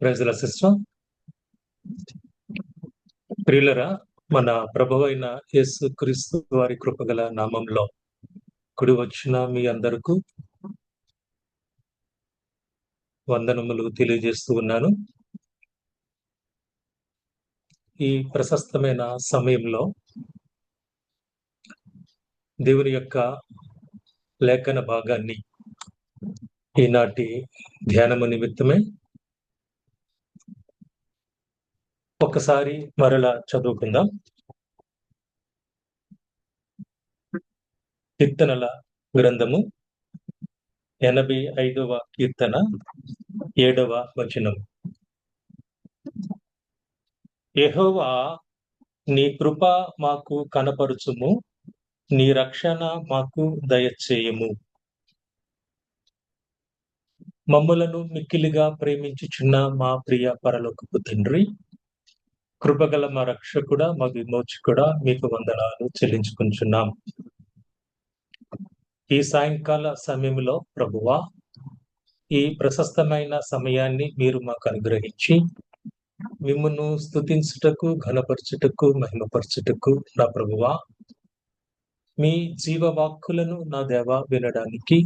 ప్రజల సిస్టమ్ ప్రియులరా, మన ప్రభువైన యేసు క్రీస్తు వారి కృపగల నామంలో కుడి వచ్చిన మీ అందరకు వందనములు తెలియజేస్తూ ఉన్నాను. ఈ ప్రశస్తమైన సమయంలో దేవుని యొక్క లేఖన భాగాన్ని ఈనాటి ధ్యానము నిమిత్తమే ఒకసారి మరలా చదువుకుందాం. కీర్తనల గ్రంథము 85వ కీర్తన 7వ వచనం. యెహోవా, నీ కృప మాకు కనపరుచుము, నీ రక్షణ మాకు దయచేయము. మమ్ములను మిక్కిలిగా ప్రేమించుచున్న మా ప్రియ పరలోకపు తండ్రి, కృపగల మా రక్షకుడా, మా విమోచకుడా, మీకు వందనాలు చెల్లించుకుంటున్నాం. ఈ సాయంకాల సమయంలో ప్రభువా, ఈ ప్రశస్తమైన సమయాన్ని మీరు మాకు అనుగ్రహించి మిమ్మును స్తుతించుటకు, ఘనపరచుటకు, మహిమపరచుటకు నా ప్రభువా, మీ జీవవాక్కులను నా దేవా వినడానికి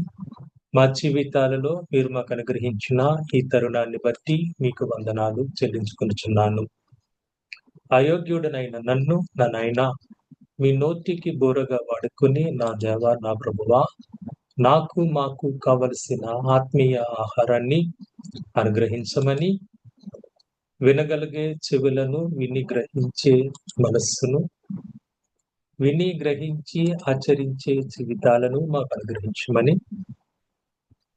మా జీవితాలలో మీరు మాకు అనుగ్రహించిన ఈ తరుణాన్ని బట్టి మీకు వందనాలు చెల్లించుకుంటున్నాను. అయోగ్యుడనైన నన్ను నా నాయనా మీ నోటికి బోరగా వాడుకొని నా దేవా, నా ప్రభువా, నాకు మాకు కావలసిన ఆత్మీయ ఆహారాన్ని అనుగ్రహించమని, వినగలిగే చెవులను, విని గ్రహించే మనస్సును, విని గ్రహించి ఆచరించే జీవితాలను మాకు అనుగ్రహించమని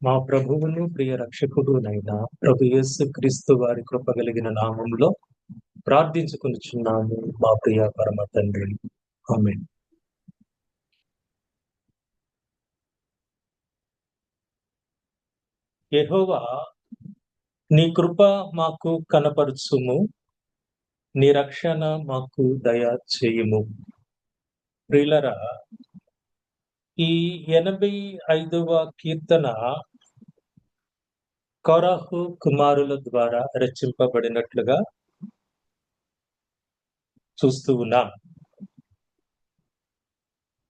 మా ప్రభువును ప్రియ రక్షకుడునైనా ప్రభు యేసు క్రీస్తు వారి కృప కలిగిన నామంలో ప్రార్థించుకొనుచున్నాము మా ప్రియ పరమ తండ్రి. ఆమేన్. యెహోవా, నీ కృప మాకు కనపరుచుము, నీ రక్షణ మాకు దయ చేయుము. ప్రియులరా, ఈ 85వ కీర్తన కోరహు కుమారుల ద్వారా రచింపబడినట్లుగా చూస్తూ ఉన్నాం.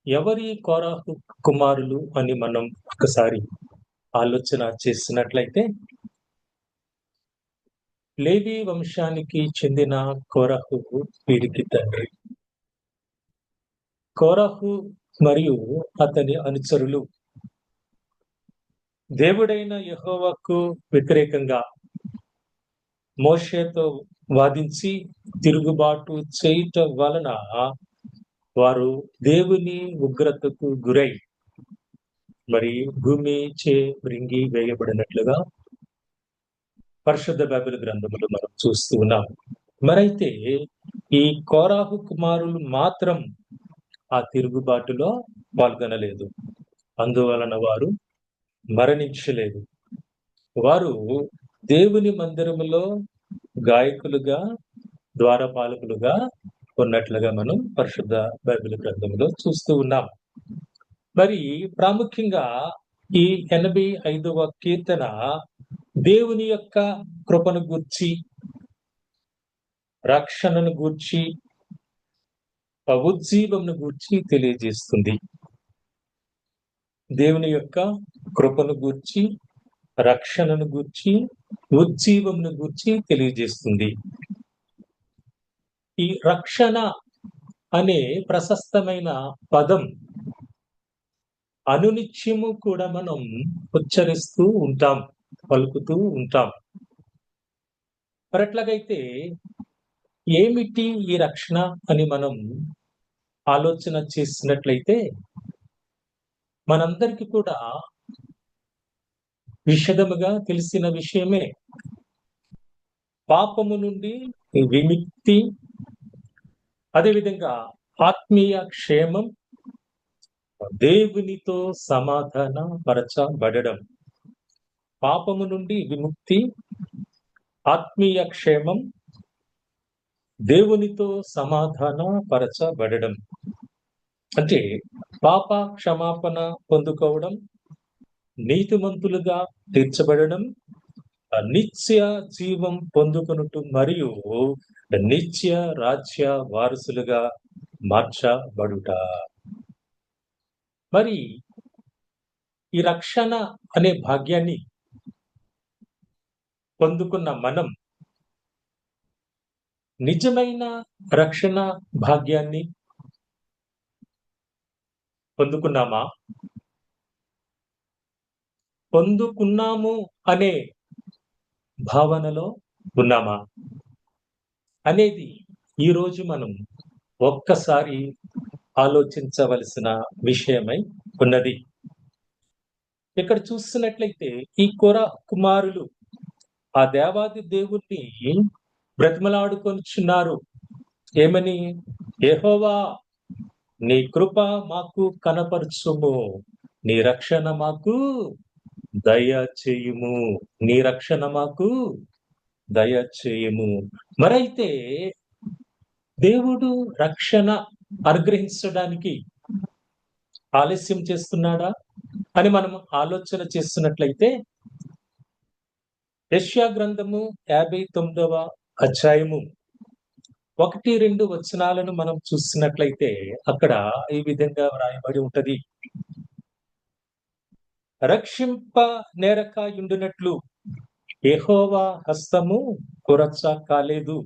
ఎవరి కోరహు కుమారులు అని మనం ఒకసారి ఆలోచన చేసినట్లయితే, లేవి వంశానికి చెందిన కోరహు వీరికి తండ్రి. కోరహు మరియు అతని అనుచరులు దేవుడైన యెహోవాకు వ్యతిరేకంగా మోషేతో వాదించి తిరుగుబాటు చేయటం వలన వారు దేవుని ఉగ్రతకు గురై మరి భూమి చే మృంగి వేయబడినట్లుగా పరిశుద్ధ బైబిల్ గ్రంథములు మనం చూస్తూ ఉన్నాం. మరైతే ఈ కోరాహు కుమారులు మాత్రం ఆ తిరుగుబాటులో పాల్గొనలేదు. అందువలన వారు మరణించలేదు. వారు దేవుని మందిరములో గాయకులుగా, ద్వారపాలకులుగా ఉన్నట్లుగా మనం పరిశుద్ధ బైబిల్ గ్రంథంలో చూస్తూ ఉన్నాం. మరి ప్రాముఖ్యంగా ఈ 85వ కీర్తన దేవుని యొక్క కృపను గూర్చి, రక్షణను గూర్చి, ఉజ్జీవమును గూర్చి తెలియజేస్తుంది. దేవుని యొక్క కృపను గూర్చి, రక్షణను గూర్చి, ఉజ్జీవమును గూర్చి తెలియజేస్తుంది. ఈ రక్షణ అనే ప్రశస్తమైన పదం అనునిత్యము కూడా మనం ఉచ్చరిస్తూ ఉంటాం, పలుకుతూ ఉంటాం. మరి ఎట్లాగైతే ఏమిటి ఈ రక్షణ అని మనం ఆలోచన చేసినట్లయితే, మనందరికీ కూడా విశదముగా తెలిసిన విషయమే. పాపము నుండి విముక్తి, అదేవిధంగా ఆత్మీయ క్షేమం, దేవునితో సమాధాన పరచబడడం. పాపము నుండి విముక్తి, ఆత్మీయ క్షేమం, దేవునితో సమాధాన పరచబడడం. అంటే పాప క్షమాపణ పొందుకోవడం, నీతిమంతులుగా తీర్చబడడం, నిత్య జీవం పొందుకొనుట మరియు నిత్య రాజ్య వారసులుగా మార్చబడుట. మరి ఈ రక్షణ అనే భాగ్యాన్ని పొందుకున్న మనం నిజమైన రక్షణ భాగ్యాన్ని పొందుకున్నామా? పొందుకున్నాము అనే భావనలో ఉన్నామా అనేది ఈరోజు మనం ఒక్కసారి ఆలోచించవలసిన విషయమై ఉన్నది. ఇక్కడ చూస్తున్నట్లయితే ఈ కొర కుమారులు ఆ దేవాది దేవుణ్ణి బ్రతిమలాడుకొనుచున్నారు. ఏమని? యెహోవా, నీ కృప మాకు కనపరచుము, నీ రక్షణ మాకు దయచేయుము, నీ రక్షణ మాకు దయచేయుము. మరైతే దేవుడు రక్షణ అనుగ్రహించడానికి ఆలస్యం చేస్తున్నాడా అని మనం ఆలోచన చేస్తున్నట్లయితే యెషయా గ్రంథము 59వ అధ్యాయము 1-2 వచనాలను మనం చూస్తున్నట్లయితే అక్కడ ఈ విధంగా వ్రాయబడి ఉంటది. రక్షింప నేరకయుండునట్లు యెహోవా హస్తము కొరచ కాలేదు,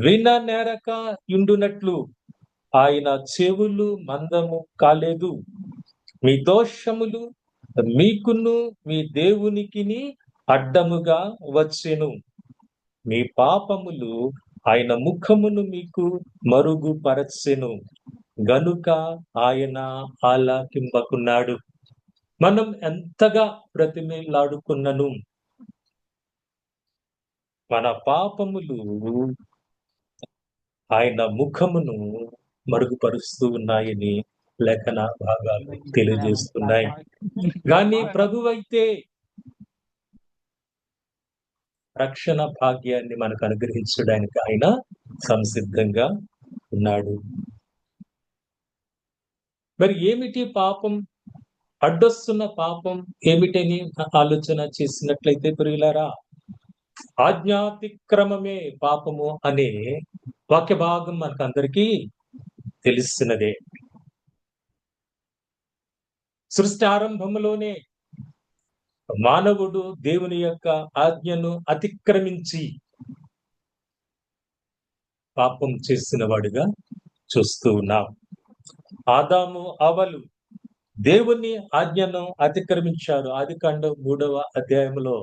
విన నేరకయుండునట్లు ఆయన చెవులు మందము కాలేదు. మీ దోషములు మీకును మీ దేవునికిని అడ్డముగా వచ్చెను, మీ పాపములు ఆయన ముఖమును మీకు మరుగుపరచెను గనుక ఆయన ఆలకింపకున్నాడు. మనం ఎంతగా బ్రతిమిలాడుకున్నను మన పాపములు ఆయన ముఖమును మరుగుపరుస్తూ ఉన్నాయని లేఖన భాగాలు తెలియజేస్తున్నాయి. కానీ ప్రభువైతే రక్షణ భాగ్యాన్ని మనకు అనుగ్రహించడానికి ఆయన సంసిద్ధంగా ఉన్నాడు. మరి ఏమిటి పాపం? అడ్డొస్తున్న పాపం ఏమిటని ఆలోచన చేసినట్లయితే ప్రియులారా, ఆజ్ఞాతిక్రమమే పాపము అనే వాక్య భాగం మనకందరికీ తెలుస్తున్నదే. సృష్టి ఆరంభంలోనే మానవుడు దేవుని యొక్క ఆజ్ఞను అతిక్రమించి పాపం చేసిన వాడుగా చూస్తూ ఉన్నాం. ఆదాము హవ్వలు దేవుని ఆజ్ఞను అతిక్రమించారు. ఆదికాండం 3వ అధ్యాయంలో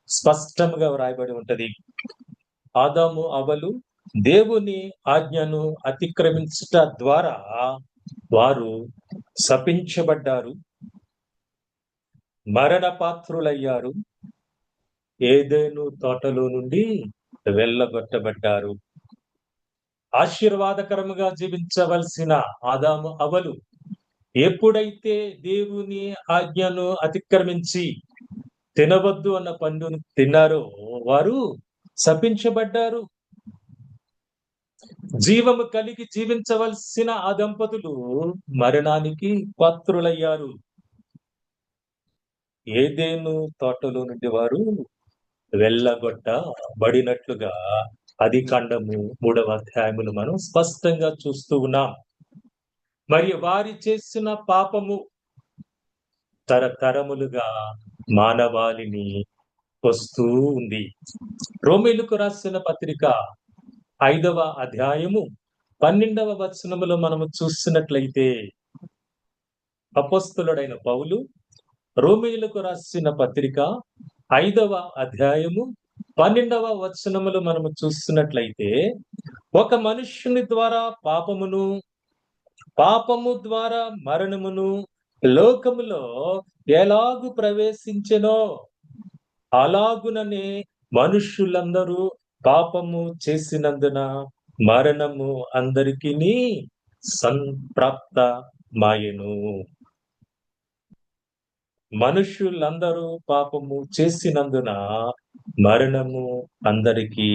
స్పష్టంగా వ్రాయబడి ఉంటది. ఆదాము హవ్వలు దేవుని ఆజ్ఞను అతిక్రమించుట ద్వారా వారు శపించబడ్డారు, మరణ పాత్రులయ్యారు, ఏదెను తోటలో నుండి వెళ్ళగొట్టబడ్డారు. ఆశీర్వాదకరముగా జీవించవలసిన ఆదాము హవ్వలు ఎప్పుడైతే దేవుని ఆజ్ఞను అతిక్రమించి తినవద్దు అన్న పండును తిన్నారో వారు శపించబడ్డారు. జీవము కలిగి జీవించవలసిన ఆ దంపతులు మరణానికి పాత్రులయ్యారు. ఏదెను తోటలో నుండి వారు వెళ్ళగొట్టబడినట్లుగా ఆదికాండము 3వ అధ్యాయములు మనం స్పష్టంగా చూస్తూ ఉన్నాం. మరి వారి చేసిన పాపము తరతరములుగా మానవాళిని వస్తూ ఉంది. రోమీయులకు రాసిన పత్రిక 5వ అధ్యాయము 12వ వచనములో మనము చూస్తున్నట్లయితే అపోస్తలుడైన పౌలు రోమీయులకు రాసిన పత్రిక 5వ అధ్యాయము 12వ వచనములో మనము చూస్తున్నట్లయితే ఒక మనుష్యుని ద్వారా పాపమును, పాపము ద్వారా మరణమును లోకములో ఎలాగు ప్రవేశించెనో అలాగుననే మనుష్యులందరూ పాపము చేసినందున మరణము అందరికిని సంప్రాప్తమాయెను. మనుష్యులందరూ పాపము చేసినందున మరణము అందరికీ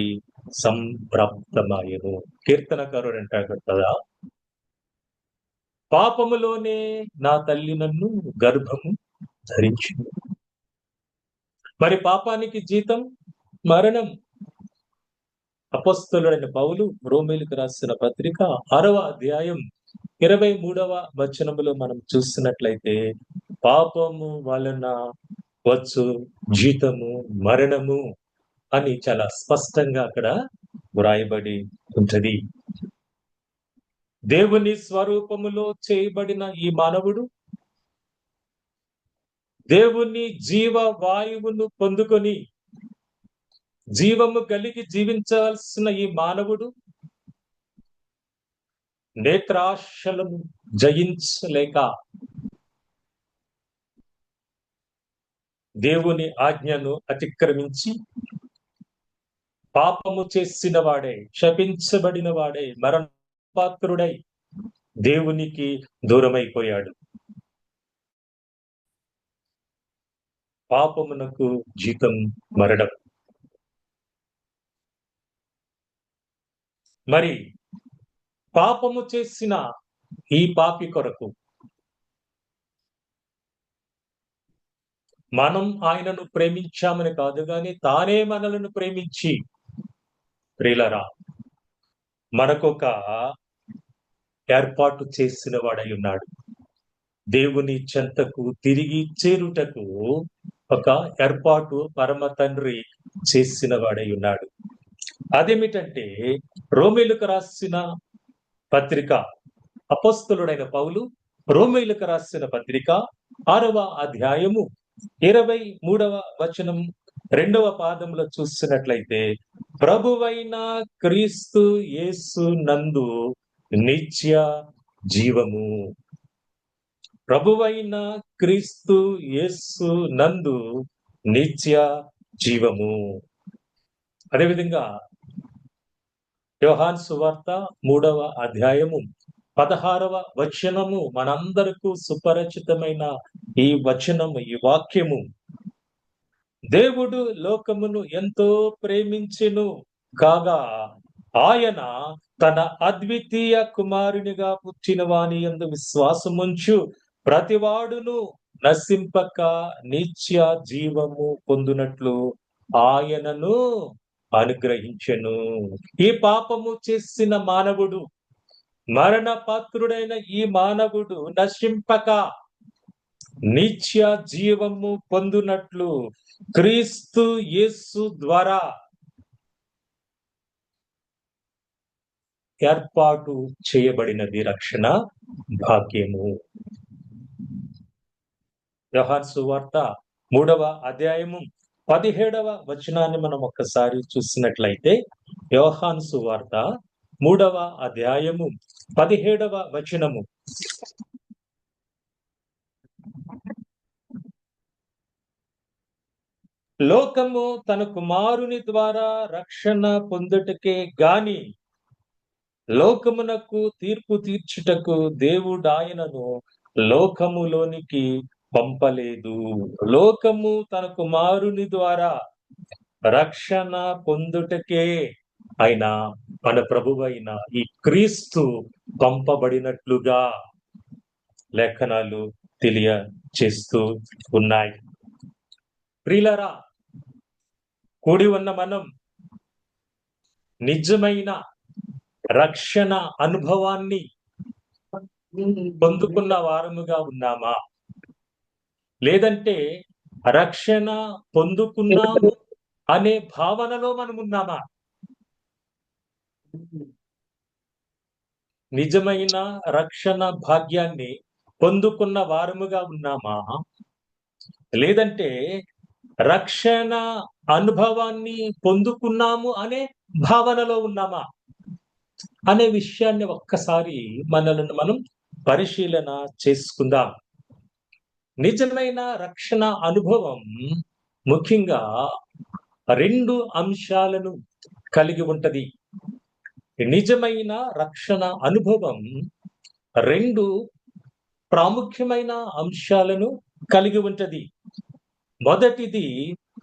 సంప్రాప్తమాయెను. కీర్తనకారుడు అంటాడు కదా, పాపములోనే నా తల్లి నన్ను గర్భము ధరించింది. మరి పాపానికి జీతం మరణం. అపొస్తలుడైన పౌలు రోమీయులకు రాసిన పత్రిక 6వ అధ్యాయం 23వ వచనములో మనం చూస్తున్నట్లయితే, పాపము వలన వచ్చు జీతము మరణము అని చాలా స్పష్టంగా అక్కడ వ్రాయబడి ఉంటది. దేవుని స్వరూపములో చేయబడిన ఈ మానవుడు దేవుని జీవ వాయువును పొందుకొని జీవము కలిగి జీవించాల్సిన ఈ మానవుడు నేత్రాశలను జయించలేక దేవుని ఆజ్ఞను అతిక్రమించి పాపము చేసిన వాడే, శపించబడిన వాడే, మరణపాత్రుడై దేవునికి దూరమైపోయాడు. పాపమునకు జీతం మరణం. మరి పాపము చేసిన ఈ పాపి కొరకు మనం ఆయనను ప్రేమించామని కాదు గాని తానే మనలను ప్రేమించి, ప్రియులరా, మనకొక ఏర్పాటు చేసిన వాడై ఉన్నాడు. దేవుని చెంతకు తిరిగి చేరుటకు ఒక ఏర్పాటు పరమ తండ్రి చేసిన వాడై ఉన్నాడు. అదేమిటంటే, రోమీయులకు రాసిన పత్రిక, అపొస్తలుడైన పౌలు రోమీయులకు రాసిన పత్రిక 6వ అధ్యాయము 23వ వచనం 2వ పాదంలో చూసినట్లయితే, ప్రభువైన క్రీస్తు యేసు నందు నిత్య జీవము. ప్రభువైన క్రీస్తు యేసు నందు నిత్య జీవము. అదేవిధంగా యోహాను సువార్త 3వ అధ్యాయము 16వ వచనము మనందరకు సుపరిచితమైన ఈ వచనము, ఈ వాక్యము, దేవుడు లోకమును ఎంతో ప్రేమించెను కాగా ఆయన తన అద్వితీయ కుమారునిగా పుట్టిన వాని యందు విశ్వాసముంచు ప్రతివాడును నశింపక నిత్య జీవము పొందునట్లు ఆయనను అనుగ్రహించెను. ఈ పాపము చేసిన మానవుడు, మరణ పాత్రుడైన ఈ మానవుడు నశింపక నిత్య జీవము పొందునట్లు క్రీస్తు యేసు ద్వారా ఏర్పాటు చేయబడినది రక్షణ భాగ్యము. యోహాను సువార్త 3వ అధ్యాయము 17వ వచనాన్ని మనం ఒక్కసారి చూసినట్లయితే, యోహాను సువార్త 3వ అధ్యాయము 17వ వచనము, లోకము తన కుమారుని ద్వారా రక్షణ పొందుటకే గాని లోకమునకు తీర్పు తీర్చుటకు దేవుడాయనను లోకములోనికి పంపలేదు. లోకము తన కుమారుని ద్వారా రక్షణ పొందుటకే ఆయన, మన ప్రభువైన ఈ క్రీస్తు పంపబడినట్లుగా లేఖనాలు తెలియచేస్తూ ఉన్నాయి. ప్రియులారా, కూడి ఉన్న మనం నిజమైన రక్షణ అనుభవాన్ని పొందుకున్న వారముగా ఉన్నామా? లేదంటే రక్షణ పొందుకున్నాము అనే భావనలో మనం ఉన్నామా? నిజమైన రక్షణ భాగ్యాన్ని పొందుకున్న వారముగా ఉన్నామా? లేదంటే రక్షణ అనుభవాన్ని పొందుకున్నాము అనే భావనలో ఉన్నామా అనే విషయాన్ని ఒక్కసారి మనల్ని మనం పరిశీలన చేసుకుందాం. నిజమైన రక్షణ అనుభవం ముఖ్యంగా 2 అంశాలను కలిగి ఉంటది. నిజమైన రక్షణ అనుభవం 2 ప్రాముఖ్యమైన అంశాలను కలిగి ఉంటది. మొదటిది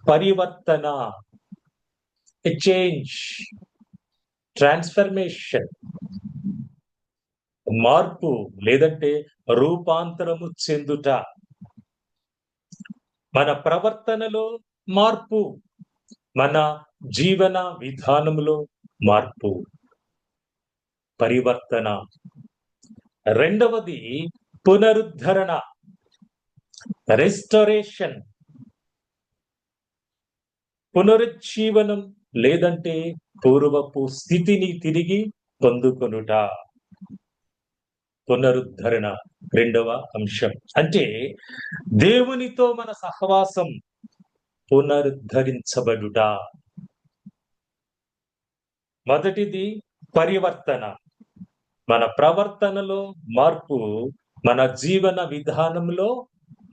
పరివర్తన, చేంజ్, ట్రాన్స్ఫర్మేషన్, మార్పు లేదంటే రూపాంతరము చెందుట. మన ప్రవర్తనలో మార్పు, మన జీవన విధానంలో మార్పు, పరివర్తన. రెండవది పునరుద్ధరణ, రెస్టరేషన్, పునరుజ్జీవనం, లేదంటే పూర్వపు స్థితిని తిరిగి పొందుకొనుట. పునరుద్ధరణ రెండవ అంశం. అంటే దేవునితో మన సహవాసం పునరుద్ధరించబడుట. మొదటిది పరివర్తన, మన ప్రవర్తనలో మార్పు, మన జీవన విధానంలో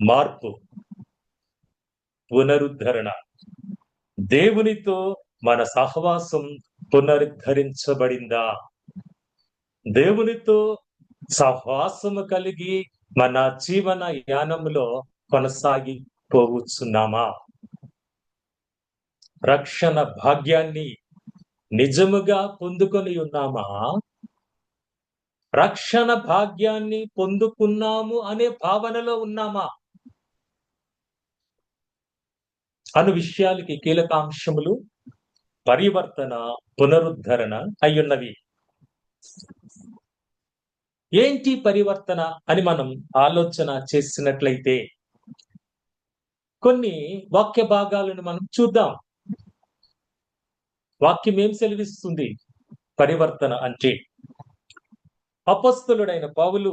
మార్పు. పునరుద్ధరణ, దేవునితో మన సహవాసం పునరుద్ధరించబడిందా? దేవునితో సహవాసము కలిగి మన జీవన యానంలో కొనసాగిపోవచ్చున్నామా? రక్షణ భాగ్యాన్ని నిజముగా పొందుకొని ఉన్నామా? రక్షణ భాగ్యాన్ని పొందుకున్నాము అనే భావనలో ఉన్నామా అను విషయాలకి కీలకాంశములు పరివర్తన, పునరుద్ధరణ అయ్యున్నవి. ఏంటి పరివర్తన అని మనం ఆలోచన చేసినట్లయితే కొన్ని వాక్య భాగాలను మనం చూద్దాం. వాక్యం ఏం సెలవిస్తుంది పరివర్తన అంటే? అపొస్తలుడైన పౌలు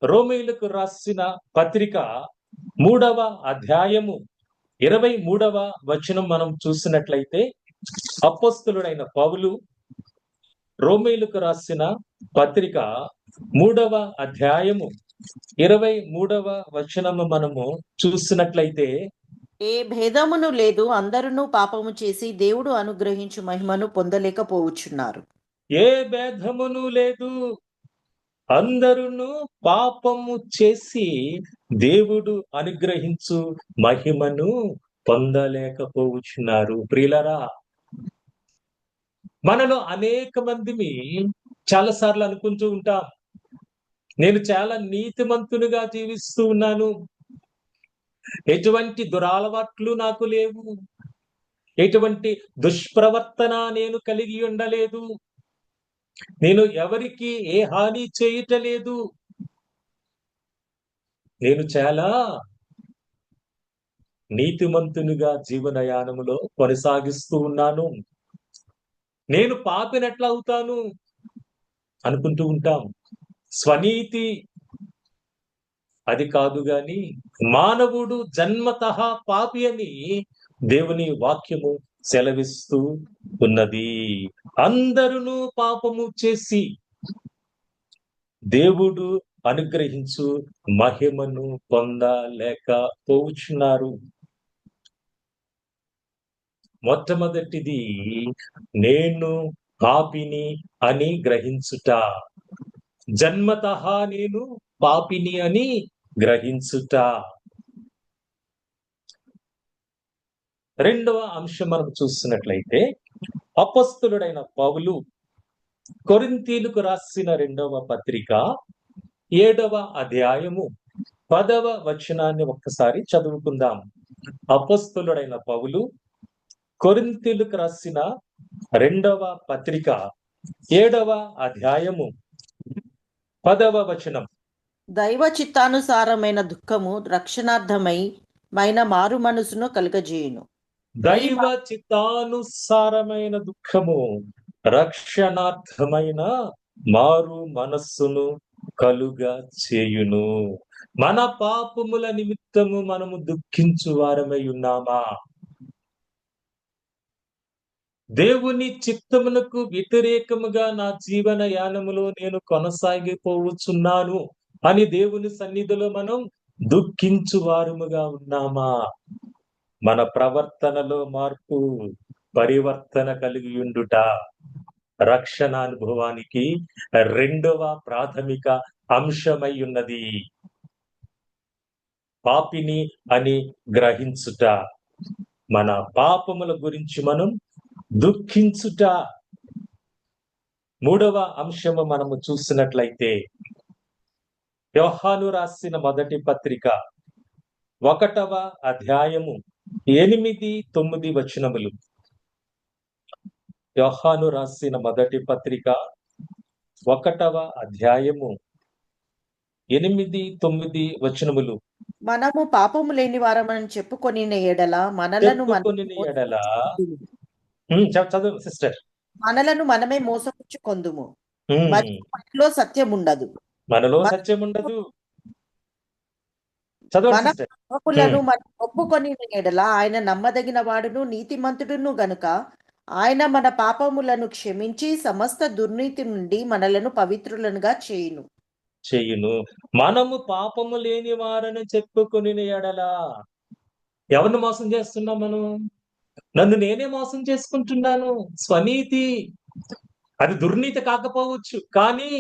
రోమీయులకు రాసిన పత్రిక 3వ అధ్యాయము 23వ వచనం మనం చూసినట్లయితే, అపొస్తలుడైన పౌలు రోమీయులకు రాసిన పత్రిక 3వ అధ్యాయము 23వ వచనము మనము చూసినట్లయితే, ఏ భేదమును లేదు, అందరూ పాపము చేసి దేవుడు అనుగ్రహించు మహిమను పొందలేకపోవచ్చున్నారు. ఏ భేదమును లేదు, అందరూ పాపము చేసి దేవుడు అనుగ్రహించు మహిమను పొందలేకపోవచ్చున్నారు. ప్రియులరా, మనలో అనేక మందిని చాలాసార్లు అనుకుంటూ ఉంటాం, నేను చాలా నీతిమంతునిగా జీవిస్తూ ఉన్నాను, ఎటువంటి దురలవాట్లు నాకు లేవు, ఎటువంటి దుష్ప్రవర్తన నేను కలిగి ఉండలేదు, నేను ఎవరికి ఏ హాని చేయటలేదు, నేను చాలా నీతిమంతునిగా జీవనయానములో కొనసాగిస్తూ ఉన్నాను, నేను పాపినట్లా అవుతాను అనుకుంటూ ఉంటాం. స్వనీతి అది కాదు గాని మానవుడు జన్మతః పాపి అని దేవుని వాక్యము సెలవిస్తూ ఉన్నది. అందరూ పాపము చేసి దేవుడు అనుగ్రహించు మహిమను పొందలేకపోవచ్చున్నారు. మొట్టమొదటిది నేను పాపిని అని గ్రహించుట, జన్మతః నేను పాపిని అని గ్రహించుట. రెండవ అంశం మనం చూస్తున్నట్లయితే, అపొస్తలుడైన పౌలు కొరింథీయులకు రాసిన 2వ పత్రిక 7వ అధ్యాయము 10వ వచనాన్ని ఒక్కసారి చదువుకుందాం. అపొస్తలుడైన పౌలు కొరింథీయులకు రాసిన 2వ పత్రిక 7వ అధ్యాయము 10వ వచనం. దైవ చిత్తానుసారమైన దుఃఖము రక్షణార్థమైన మారు మనసును కలుగజేయును. దైవ చిత్తానుసారమైన దుఃఖము రక్షణార్థమైన మారు మనస్సును కలుగ చేయును. మన పాపముల నిమిత్తము మనము దుఃఖించు వారమై ఉన్నామా? దేవుని చిత్తమునకు వ్యతిరేకముగా నా జీవన యానములో నేను కొనసాగిపోవచ్చున్నాను అని దేవుని సన్నిధిలో మనం దుఃఖించు వారముగా ఉన్నామా? మన ప్రవర్తనలో మార్పు, పరివర్తన కలిగి ఉండుట రక్షణ అనుభవానికి రెండవ ప్రాథమిక అంశమై ఉన్నది. పాపిని అని గ్రహించుట, మన పాపముల గురించి మనం దుఃఖించుట. మూడవ అంశము మనము చూసినట్లయితే, యోహాను రాసిన మొదటి పత్రిక 1వ అధ్యాయము 8, 9 వచనములు. యోహాను రాసిన మొదటి పత్రిక 1వ అధ్యాయము 8, 9 వచనములు. మనము పాపము లేని వారమని చెప్పుకొని ఎడల చెప్పుకొనిన ఎడల చదువు సిస్టర్. మనలను మనమే మోసపుచ్చుకొందుము ఉమ్, మరియు మనలో సత్యం ఉండదు. మనలో సత్యం ఉండదు. చదవండి మన సిస్టర్. పాపములను మనం ఒప్పుకొని ఎడల ఆయన నమ్మదగిన వాడును నీతిమంతుడును గనుక ఆయన మన పాపములను క్షమించి సమస్త దుర్నీతి నుండి మనలను పవిత్రులనుగా చేయును. మనము పాపము లేని వారని చెప్పుకొని ఎడలా ఎవరిని మోసం చేస్తున్నాం మనం? నన్ను నేనే మోసం చేసుకుంటున్నాను. స్వనీతి అది దుర్నీతి కాకపోవచ్చు, కానీ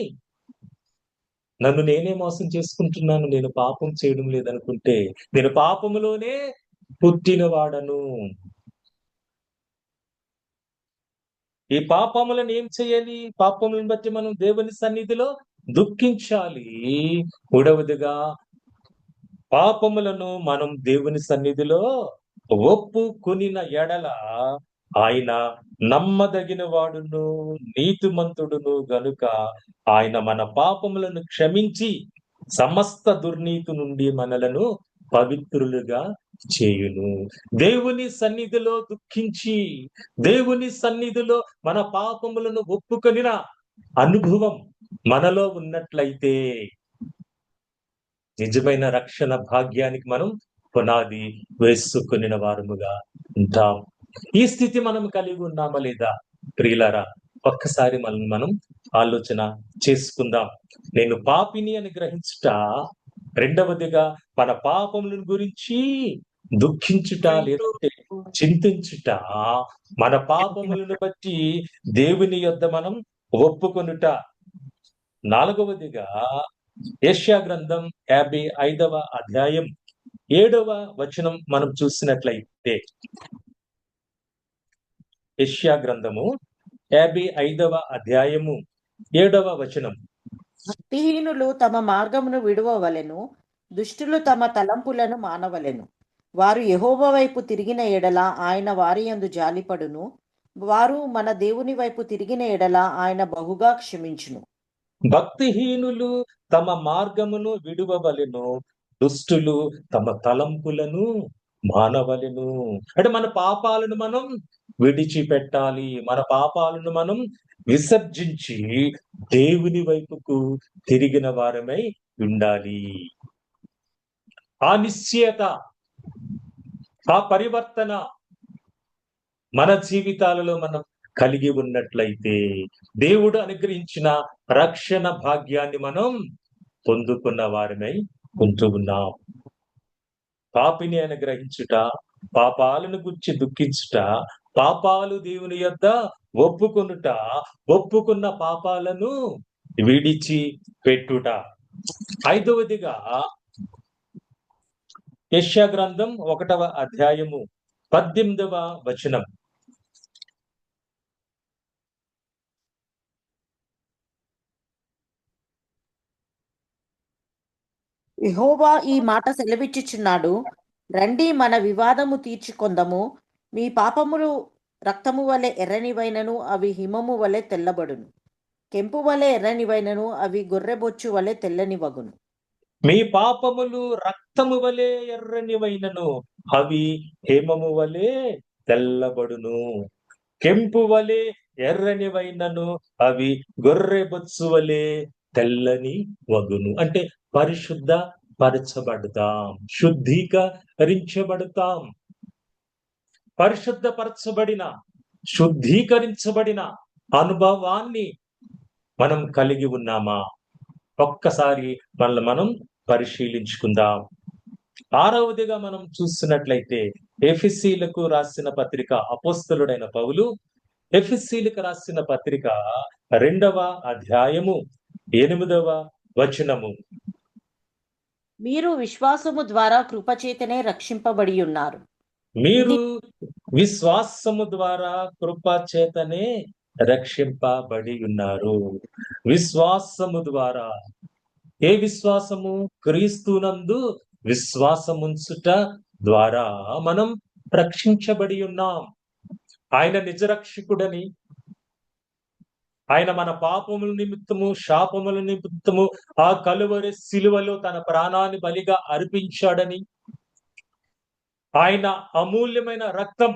నన్ను నేనే మోసం చేసుకుంటున్నాను. నేను పాపం చేయడం లేదనుకుంటే నేను పాపములోనే పుట్టినవాడను. ఈ పాపములను ఏం చేయాలి? పాపములను బట్టి మనం దేవుని సన్నిధిలో దుఃఖించాలి. మూడవదిగా పాపములను మనం దేవుని సన్నిధిలో ఒప్పుకొనిన ఎడల ఆయన నమ్మదగిన వాడును నీతిమంతుడును గనుక ఆయన మన పాపములను క్షమించి సమస్త దుర్నీతి నుండి మనలను పవిత్రులుగా చేయును. దేవుని సన్నిధిలో దుఃఖించి దేవుని సన్నిధిలో మన పాపములను ఒప్పుకొనిన అనుభవం మనలో ఉన్నట్లయితే నిజమైన రక్షణ భాగ్యానికి మనం పునాది వేసుకుని వారముగా ఉంటాం. ఈ స్థితి మనం కలిగి ఉన్నామా లేదా ప్రియులారా? ఒక్కసారి మనం ఆలోచన చేసుకుందాం. నేను పాపిని అని గ్రహించుట, రెండవదిగా మన పాపములను గురించి దుఃఖించుట లేదంటే చింతించుట, మన పాపములను బట్టి దేవుని యొద్ద మనం ఒప్పుకొనుట, నాలుగవదిగా యెషయా గ్రంథం 55వ అధ్యాయం 7వ వచనం మనం చూసినట్లయితే, యెషయా గ్రంథము 55వ అధ్యాయము 7వ వచనం. భక్తిహీనులు తమ మార్గమును విడువవలెను, దుష్టులు తమ తలంపులను మానవలెను. వారు యెహోవా వైపు తిరిగిన ఎడల ఆయన వారి యందు జాలిపడును, వారు మన దేవుని వైపు తిరిగిన ఎడల ఆయన బహుగా క్షమించును. భక్తిహీనులు తమ మార్గమును విడువవలెను, దుష్టులు తమ తలంపులను మానవలెను. అంటే మన పాపాలను మనం విడిచిపెట్టాలి. మన పాపాలను మనం విసర్జించి దేవుని వైపుకు తిరిగిన వారమై ఉండాలి. ఆ నిశ్చయత, ఆ పరివర్తన మన జీవితాలలో మనం కలిగి ఉన్నట్లయితే దేవుడు అనుగ్రహించిన రక్షణ భాగ్యాన్ని మనం పొందుకున్న వారమై ఉంటూ ఉన్నాం. పాపిని అనుగ్రహించుట, పాపాలను గురించి దుఃఖించుట, పాపాలు దేవుని యొద్ద ఒప్పుకొనుట, ఒప్పుకున్న పాపాలను విడిచి పెట్టుట. ఐదవదిగా యెషయా గ్రంథం 1వ అధ్యాయము 18వ వచనం. యెహోవా ఈ మాట సెలవిచ్చుచున్నాడు, రండి మన వివాదము తీర్చుకొందము. మీ పాపములు రక్తము వలె ఎర్రనివైనను అవి హిమము వలె తెల్లబడును, కెంపు వలె ఎర్రనివైనను అవి గొర్రెబొచ్చు వలె తెల్లనివగును. మీ పాపములు రక్తము వలె ఎర్రనివైనను అవి హేమము వలె తెల్లబడును, కెంపు వలె ఎర్రనివైనను అవి గొర్రె బొచ్చు వలె తెల్లని వగును. అంటే పరిశుద్ధ పరచబడతాం, శుద్ధీకరించబడతాం. పరిశుద్ధపరచబడిన, శుద్ధీకరించబడిన అనుభవాన్ని మనం కలిగి ఉన్నామా? ఒక్కసారి మనల్ని మనం పరిశీలించుకుందాం. ఆరవదిగా మనం చూస్తున్నట్లయితే ఎఫెసీయులకు రాసిన పత్రిక, అపోస్తలుడైన పౌలు ఎఫెసీయులకు రాసిన పత్రిక 2వ అధ్యాయము 8వ వచనము. మీరు విశ్వాసము ద్వారా కృపచేతనే రక్షింపబడి ఉన్నారు. మీరు విశ్వాసము ద్వారా కృపచేతనే రక్షింపబడి ఉన్నారు. విశ్వాసము ద్వారా. ఏ విశ్వాసము? క్రీస్తునందు విశ్వాసముంచుట ద్వారా మనం రక్షించబడి ఉన్నాం. ఆయన నిజరక్షకుడని, ఆయన మన పాపముల నిమిత్తము, శాపముల నిమిత్తము ఆ కలువరి శిలువలో తన ప్రాణాన్ని బలిగా అర్పించాడని, ఆయన అమూల్యమైన రక్తం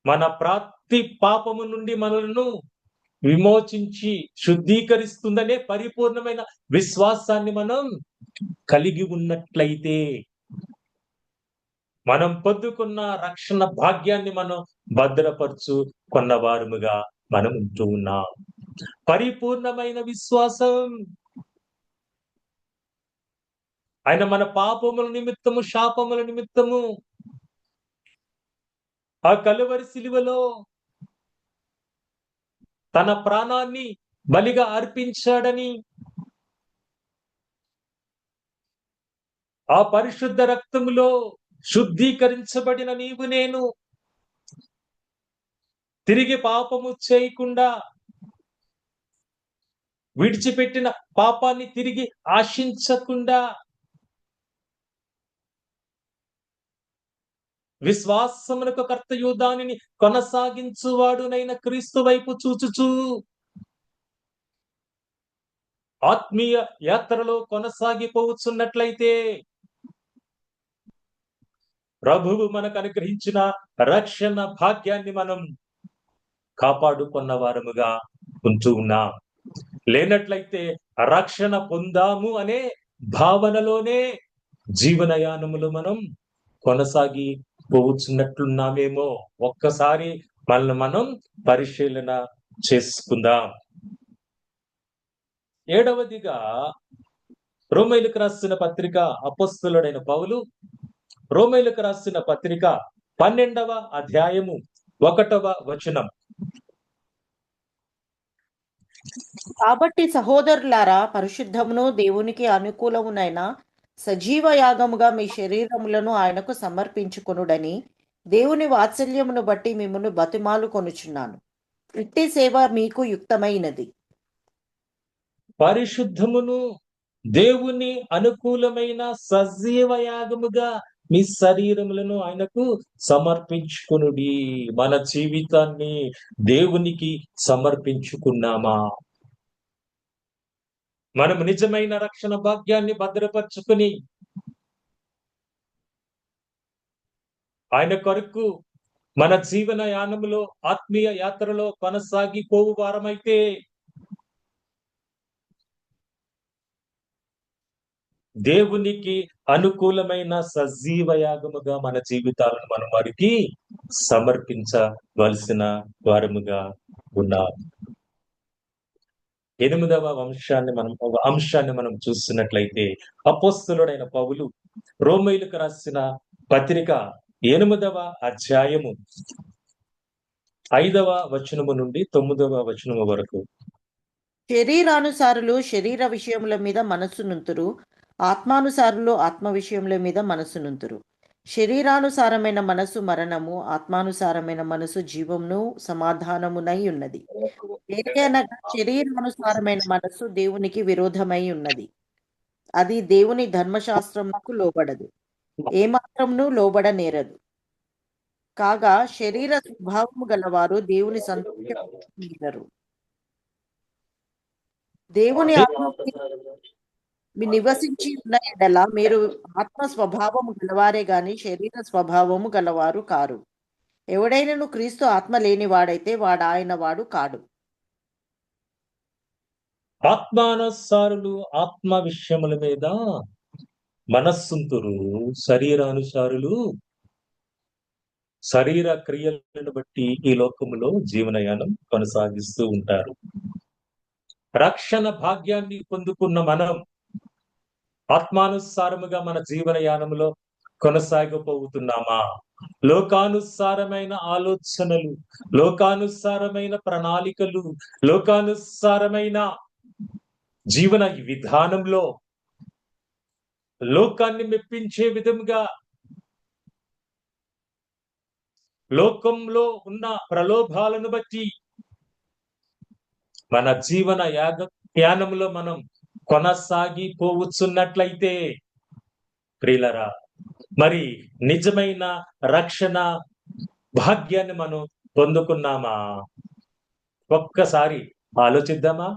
మన ప్రతి పాపము నుండి మనలను విమోచించి శుద్ధీకరిస్తుందనే పరిపూర్ణమైన విశ్వాసాన్ని మనం కలిగి ఉన్నట్లయితే, మనం పొందుకున్న రక్షణ భాగ్యాన్ని మనం భద్రపరచు కొన్నవారముగా మనం ఉంటూ ఉన్నాం. పరిపూర్ణమైన విశ్వాసం. ఆయన మన పాపముల నిమిత్తము, శాపముల నిమిత్తము ఆ కలువరి శిలువలో తన ప్రాణాన్ని బలిగా అర్పించాడని, ఆ పరిశుద్ధ రక్తములో శుద్ధీకరించబడిన నీవు నేను తిరిగి పాపము చేయకుండా, విడిచిపెట్టిన పాపాన్ని తిరిగి ఆశించకుండా, విశ్వాసమునకు కర్తయు దానిని కొనసాగించువాడునైన క్రీస్తు వైపు చూచుచూ ఆత్మీయ యాత్రలో కొనసాగిపోవచ్చున్నట్లయితే, ప్రభువు మనకు అనుగ్రహించిన రక్షణ భాగ్యాన్ని మనం కాపాడుకున్న వారముగా ఉంటూ ఉన్నాం. లేనట్లయితే రక్షణ పొందాము అనే భావనలోనే జీవనయానములు మనం కొనసాగి పోవచ్చున్నట్లున్నామేమో. ఒక్కసారి మనల్ని మనం పరిశీలన చేసుకుందాం. 7వదిగా రోమీయులకు రాసిన పత్రిక అపొస్తలుడైన పౌలు రోమీయులకు రాసిన పత్రిక 12వ అధ్యాయము 1వ వచనం. కాబట్టి సహోదరులారా, పరిశుద్ధమును దేవునికి అనుకూలమునైన సజీవ యాగముగా మీ శరీరములను ఆయనకు సమర్పించుకొనుడని దేవుని వాత్సల్యమును బట్టి మిమ్మల్ని బతిమాలు కొనుచున్నాను. ఇట్టి సేవ మీకు యుక్తమైనది. పరిశుద్ధమును దేవుని అనుకూలమైన సజీవ యాగముగా మీ శరీరములను ఆయనకు సమర్పించుకొనుడి. మన జీవితాన్ని దేవునికి సమర్పించుకున్నామా? మనం నిజమైన రక్షణ భాగ్యాన్ని భద్రపరుచుకుని ఆయన కొరకు మన జీవన యానములో, ఆత్మీయ యాత్రలో కొనసాగిపోవు వారమైతే, దేవునికి అనుకూలమైన సజీవ యాగముగా మన జీవితాలను మనం వారికి సమర్పించవలసిన వారముగా ఉన్నాం. 8వ అంశాన్ని మనం చూస్తున్నట్లయితే, అపోస్తలుడైన పౌలు రోమీయులకు రాసిన పత్రిక 8వ అధ్యాయము 5వ వచనము నుండి 9వ వచనము వరకు. శరీరానుసారులు శరీర విషయముల మీద మనస్సునుంతురు, ఆత్మానుసారులు ఆత్మ విషయముల మీద మనస్సునుంతురు. శరీరానుసారమైన మనసు మరణము, ఆత్మానుసారమైన మనసు జీవమును సమాధానమునై ఉన్నది. ఏలయనగా శరీరానుసారమైన మనసు దేవునికి విరోధమై ఉన్నది. అది దేవుని ధర్మశాస్త్రముకు లోబడదు, ఏమాత్రమును లోబడనేరదు. కాగా శరీర స్వభావము గలవారు దేవుని సంతోషపరచు. దేవుని ఆత్మ మీ నివసించి ఉన్న ఎడల మీరు ఆత్మ స్వభావము గలవారే గాని శరీర స్వభావము గలవారు కారు. ఎవడైనను క్రీస్తు ఆత్మ లేని వాడైతే వాడు ఆయన వాడు కాడు. ఆత్మానుసారులు ఆత్మ విషయముల మీద మనస్సుంతురు, శరీరానుసారులు శరీర క్రియలను బట్టి ఈ లోకములో జీవనయానం కొనసాగిస్తూ ఉంటారు. రక్షణ భాగ్యాన్ని పొందుకున్న మనం ఆత్మానుసారముగా మన జీవనయానంలో కొనసాగిపోతున్నామా? లోకానుసారమైన ఆలోచనలు, లోకానుసారమైన ప్రణాళికలు, లోకానుసారమైన జీవన విధానంలో లోకాన్ని మెప్పించే విధంగా, లోకంలో ఉన్న ప్రలోభాలను బట్టి మన జీవన యానంలో మనం కొనసాగిపోవచ్చున్నట్లయితే, ప్రియులరా, మరి నిజమైన రక్షణ భాగ్యాన్ని మనం పొందుకున్నామా? ఒక్కసారి ఆలోచిద్దామా?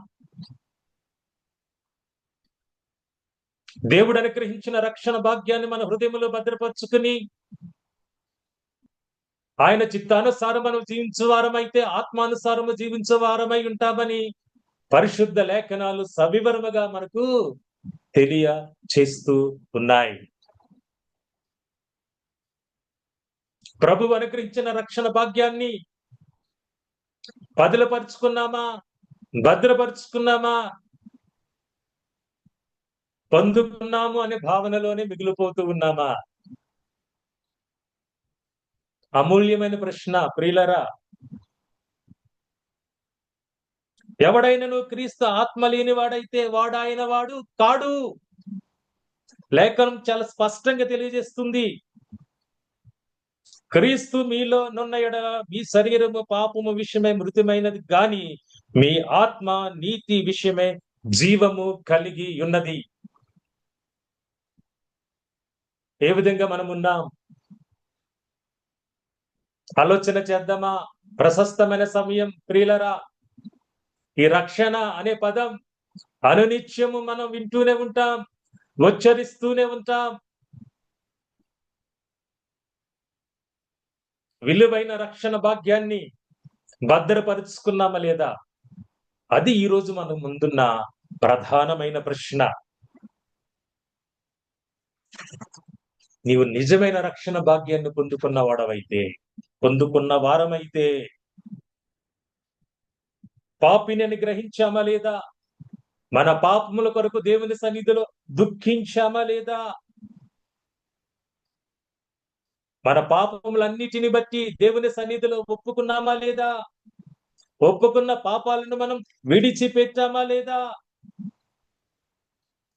దేవుడు అనుగ్రహించిన రక్షణ భాగ్యాన్ని మన హృదయంలో భద్రపరుచుకుని ఆయన చిత్తానుసారం మనం జీవించేవారమైతే ఆత్మానుసారము జీవించేవారమై ఉంటామని పరిశుద్ధ లేఖనాలు సవివరముగా మనకు తెలియచేస్తూ ఉన్నాయి. ప్రభువు అనుగ్రహించిన రక్షణ భాగ్యాన్ని పదిలపరుచుకున్నామా? భద్రపరుచుకున్నామా? పొందుకున్నాము అనే భావనలోనే మిగిలిపోతూ ఉన్నామా? అమూల్యమైన ప్రశ్న ప్రియులరా. ఎవడైనను క్రీస్తు ఆత్మ లేని వాడైతే వాడాయన వాడు కాడు. లేఖనం చాలా స్పష్టంగా తెలియజేస్తుంది. క్రీస్తు మీలో నున్న ఎడల మీ శరీరము పాపము విషయమే మృతమైనది గాని మీ ఆత్మ నీతి విషయమే జీవము కలిగి ఉన్నది. ఏ విధంగా మనం ఉన్నాం ఆలోచన చేద్దామా? ప్రశస్తమైన సమయం ప్రియులరా. ఈ రక్షణ అనే పదం అనునిత్యము మనం వింటూనే ఉంటాం, ఉచ్చరిస్తూనే ఉంటాం. విలువైన రక్షణ భాగ్యాన్ని భద్రపరుచుకున్నామా లేదా? అది ఈ రోజు మనం ముందున్న ప్రధానమైన ప్రశ్న. నీవు నిజమైన రక్షణ భాగ్యాన్ని పొందుకున్న వారమైతే పాపిని గ్రహించామా లేదా? మన పాపముల కొరకు దేవుని సన్నిధిలో దుఃఖించామా లేదా? మన పాపములన్నిటిని బట్టి దేవుని సన్నిధిలో ఒప్పుకున్నామా లేదా? ఒప్పుకున్న పాపాలను మనం విడిచిపెట్టామా లేదా?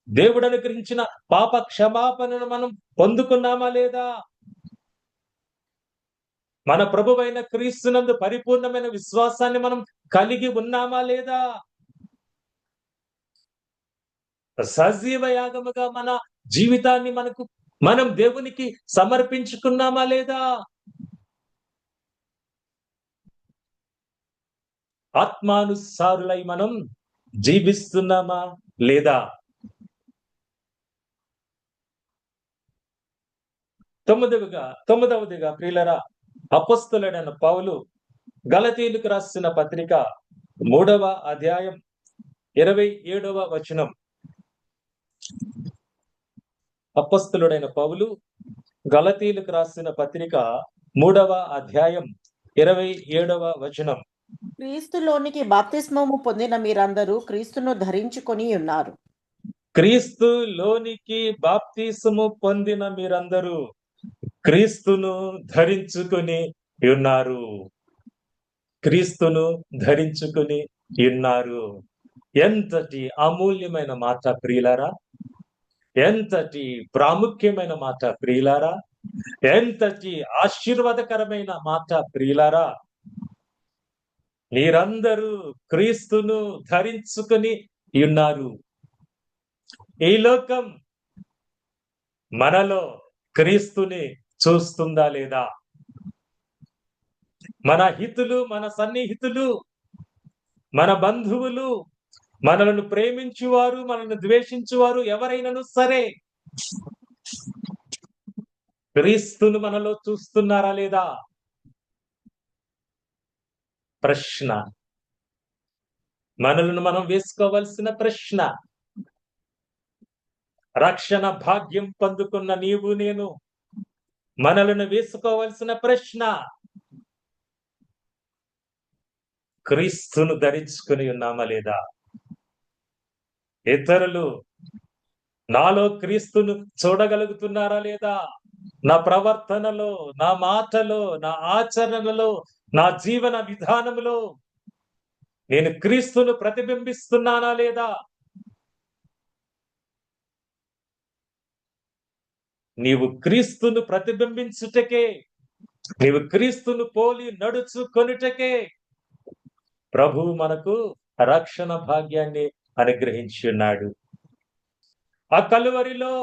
దేవుడు అనుగ్రహించిన పాప క్షమాపణను మనం పొందుకున్నామా లేదా? మన ప్రభువైన క్రీస్తునందు పరిపూర్ణమైన విశ్వాసాన్ని మనం కలిగి ఉన్నామా లేదా? సజీవ యాగముగా మన జీవితాన్ని మనం దేవునికి సమర్పించుకున్నామా లేదా? ఆత్మానుసారులై మనం జీవిస్తున్నామా లేదా? తొమ్మిదవదిగా ప్రియులరా, అపొస్తలుడైన పౌలు గలతీయులకు రాసిన పత్రిక 3వ అధ్యాయం 27వ వచనం. అపొస్తలుడైన పౌలు గలతీయులకు రాసిన పత్రిక 3వ అధ్యాయం 27వ వచనం. క్రీస్తులోనికి బాప్తిస్మము పొందిన మీరందరూ క్రీస్తును ధరించుకొని ఉన్నారు. క్రీస్తులోనికి బాప్తిస్మము పొందిన మీరందరూ క్రీస్తును ధరించుకొని ఉన్నారు. క్రీస్తును ధరించుకొని ఉన్నారు. ఎంతటి అమూల్యమైన మాట ప్రియులారా! ఎంతటి ప్రాముఖ్యమైన మాట ప్రియులారా! ఎంతటి ఆశీర్వాదకరమైన మాట ప్రియులారా! మీరందరూ క్రీస్తును ధరించుకొని ఉన్నారు. ఈ లోకం మనలో క్రీస్తుని చూస్తుందా లేదా? మన హితులు, మన సన్నిహితులు, మన బంధువులు, మనలను ప్రేమించువారు, మనల్ని ద్వేషించువారు ఎవరైనాను సరే క్రీస్తును మనలో చూస్తున్నారా లేదా? ప్రశ్న. మనలను మనం వేసుకోవలసిన ప్రశ్న. రక్షణ భాగ్యం పొందుకున్న నీవు నేను మనలను వేసుకోవలసిన ప్రశ్న. క్రీస్తును ధరించుకుని ఉన్నామా లేదా? ఇతరులు నాలో క్రీస్తును చూడగలుగుతున్నారా లేదా? నా ప్రవర్తనలో, నా మాటలో, నా ఆచరణలో, నా జీవన విధానంలో నేను క్రీస్తును ప్రతిబింబిస్తున్నానా లేదా? నీవు క్రీస్తును ప్రతిబింబించుటకే, నీవు క్రీస్తును పోలి నడుచుకొనుటకే ప్రభువు మనకు రక్షణ భాగ్యాన్ని అనుగ్రహించి ఉన్నాడు. ఆ కలువరిలో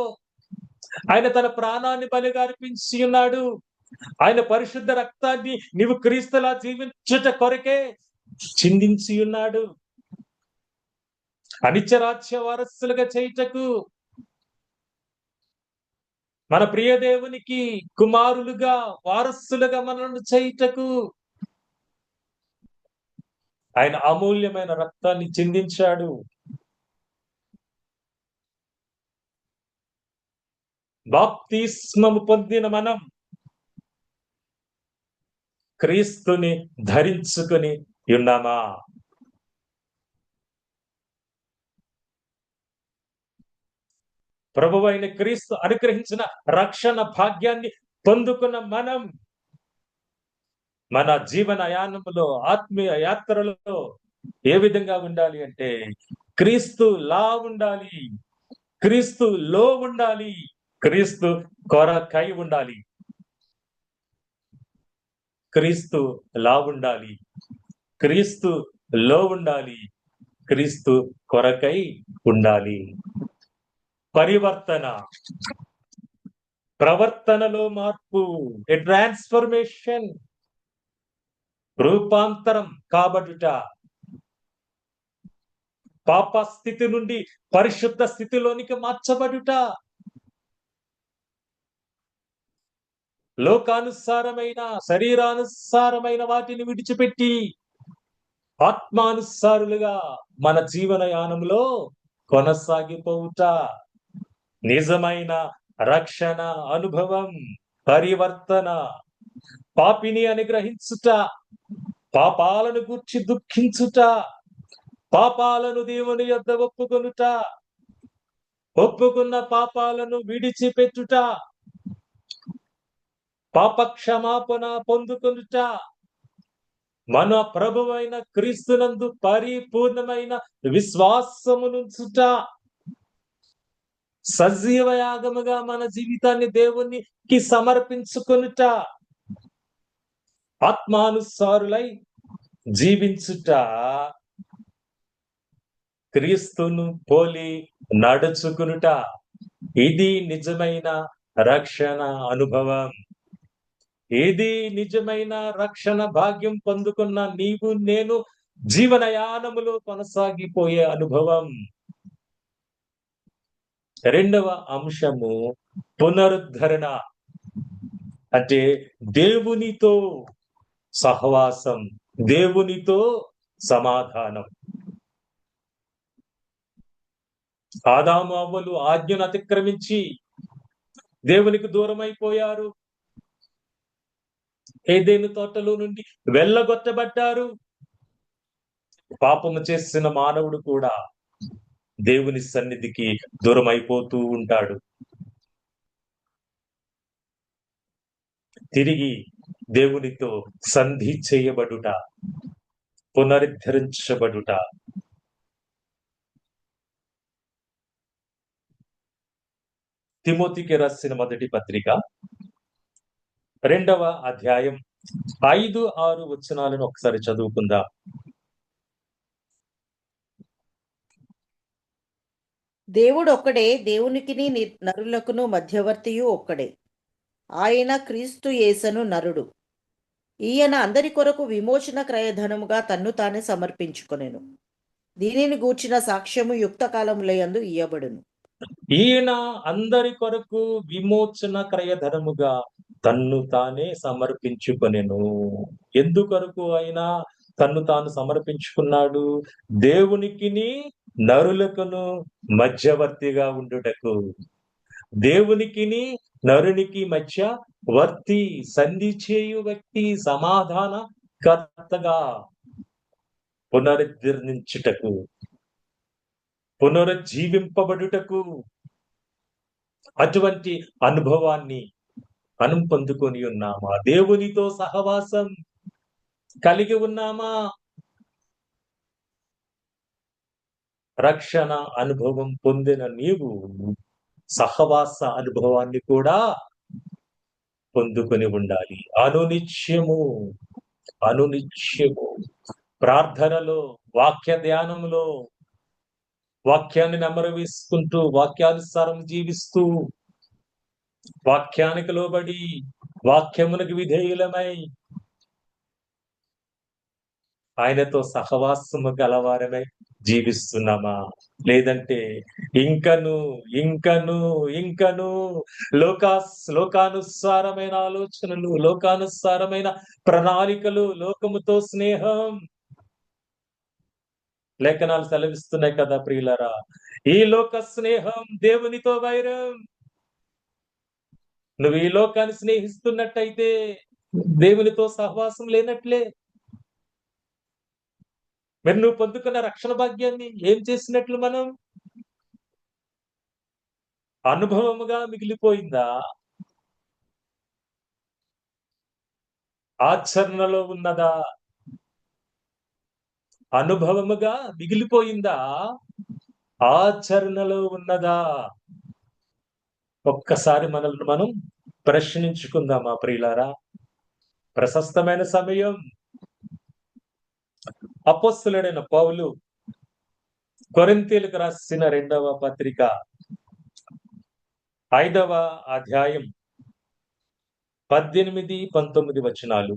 ఆయన తన ప్రాణాన్ని బలిగా అర్పించి ఉన్నాడు. ఆయన పరిశుద్ధ రక్తాన్ని నీవు క్రీస్తులా జీవించుట కొరకే చిందించి ఉన్నాడు. అనిత్యరాజ్య వారసులుగా చేయుటకు, మన ప్రియ దేవునికి కుమారులుగా వారసులుగా మనల్ని చేయుటకు ఆయన అమూల్యమైన రక్తాన్ని చిందించాడు. బాప్తిస్మము పొందిన మనం క్రీస్తుని ధరించుకొని ఉన్నామా? ప్రభువైన క్రీస్తు అనుగ్రహించిన రక్షణ భాగ్యాన్ని పొందుకున్న మనం మన జీవన యానములో, ఆత్మీయ యాత్రలో ఏ విధంగా ఉండాలి అంటే క్రీస్తులా ఉండాలి, క్రీస్తులో ఉండాలి, క్రీస్తు కొరకై ఉండాలి. క్రీస్తులా ఉండాలి, క్రీస్తులో ఉండాలి, క్రీస్తు కొరకై ఉండాలి. పరివర్తన, ప్రవర్తనలో మార్పు, ఏ ట్రాన్స్ఫర్మేషన్, రూపాంతరం కాబడుట, పాప స్థితి నుండి పరిశుద్ధ స్థితిలోనికి మార్చబడుట, లోకానుసారమైన శరీరానుసారమైన వాటిని విడిచిపెట్టి ఆత్మానుసారులుగా మన జీవన యానంలో కొనసాగిపోవుట, నిజమైన రక్షణ అనుభవం, పరివర్తన, పాపిని అనుగ్రహించుట, పాపాలను గూర్చి దుఃఖించుట, పాపాలను దేవుని యొద్ద ఒప్పుకొనుట, ఒప్పుకున్న పాపాలను విడిచిపెట్టుట, పాప క్షమాపణ పొందుకొనుట, మన ప్రభువైన క్రీస్తునందు పరిపూర్ణమైన విశ్వాసమునుంచుట, సజీవ యాగముగా మన జీవితాన్ని దేవునికి సమర్పించుకొనుట, ఆత్మానుసారులై జీవించుట, క్రీస్తును పోలి నడుచుకునుట, ఇది నిజమైన రక్షణ అనుభవం. ఇది నిజమైన రక్షణ భాగ్యం పొందుకున్న నీవు నేను జీవన యానములో కొనసాగిపోయే అనుభవం. రెండవ అంశము పునరుద్ధరణ, అంటే దేవునితో సహవాసం, దేవునితో సమాధానం. ఆదాము అవ్వలు ఆజ్ఞను అతిక్రమించి దేవునికి దూరం అయిపోయారు. ఏదెను తోటలో నుండి వెళ్ళగొట్టబడ్డారు. పాపము చేసిన మానవుడు కూడా దేవుని సన్నిధికి దూరం అయిపోతూ ఉంటాడు. తిరిగి దేవునితో సంధి చేయబడుట, పునరుద్ధరించబడుట. తిమోతికి రాసిన మొదటి పత్రిక 2వ అధ్యాయం 5, 6 వచనాలను ఒకసారి చదువుకుందాం. దేవుడు ఒక్కడే, దేవునికిని నరులకును మధ్యవర్తియు ఒక్కడే, ఆయన క్రీస్తు యేసను నరుడు. ఈయన అందరి కొరకు విమోచన క్రయధనముగా తన్ను తానే సమర్పించుకొనెను. దీనిని గూర్చిన సాక్ష్యము యుక్త కాలములయందు ఇయ్యబడును. ఈయన అందరి కొరకు విమోచన క్రయధనముగా తన్ను తానే సమర్పించుకొనెను. ఎందుకొరకు ఆయన తన్ను తాను సమర్పించుకున్నాడు? దేవునికిని నరులకును మధ్యవర్తిగా ఉండుటకు. దేవునికిని నరునికి మధ్య వర్తి, సంధి చేయు వ్యక్తి, సమాధాన కర్తగా పునరుద్ధరించుటకు, పునరుజ్జీవింపబడుటకు. అటువంటి అనుభవాన్ని మనం పొందుకొని ఉన్నామా? దేవునితో సహవాసం కలిగి ఉన్నామా? రక్షణ అనుభవం పొందిన నీవు సహవాస అనుభవాన్ని కూడా పొందుకొని ఉండాలి. అనునిత్యము ప్రార్థనలో, వాక్య ధ్యానంలో, వాక్యాన్ని నెమరు వేసుకుంటూ, వాక్యానుసారం జీవిస్తూ, వాక్యానికి లోబడి, వాక్యమునకు విధేయులమై ఆయనతో సహవాసము గలవారమై జీవిస్తున్నామా? లేదంటే ఇంకను, ఇంకను, ఇంకను లోకానుసారమైన ఆలోచనలు, లోకానుసారమైన ప్రణాళికలు, లోకముతో స్నేహం. లేఖనాలు సెలవిస్తున్నాయి కదా ప్రియులారా, ఈ లోక స్నేహం దేవునితో వైరం. నువ్వు ఈ లోకాన్ని స్నేహిస్తున్నట్టయితే దేవునితో సహవాసం లేనట్లే. మరి నువ్వు పొందుకున్న రక్షణ భాగ్యాన్ని ఏం చేసినట్లు మనం? అనుభవముగా మిగిలిపోయిందా? ఆచరణలో ఉన్నదా? అనుభవముగా మిగిలిపోయిందా? ఆచరణలో ఉన్నదా? ఒక్కసారి మనల్ని మనం ప్రశ్నించుకుందామా ప్రియులారా? ప్రశస్తమైన సమయం. అపోస్తలుడైన పౌలు కొరింథీయులకు రాసిన 2వ పత్రిక 5వ అధ్యాయం 18, 19 వచనాలు.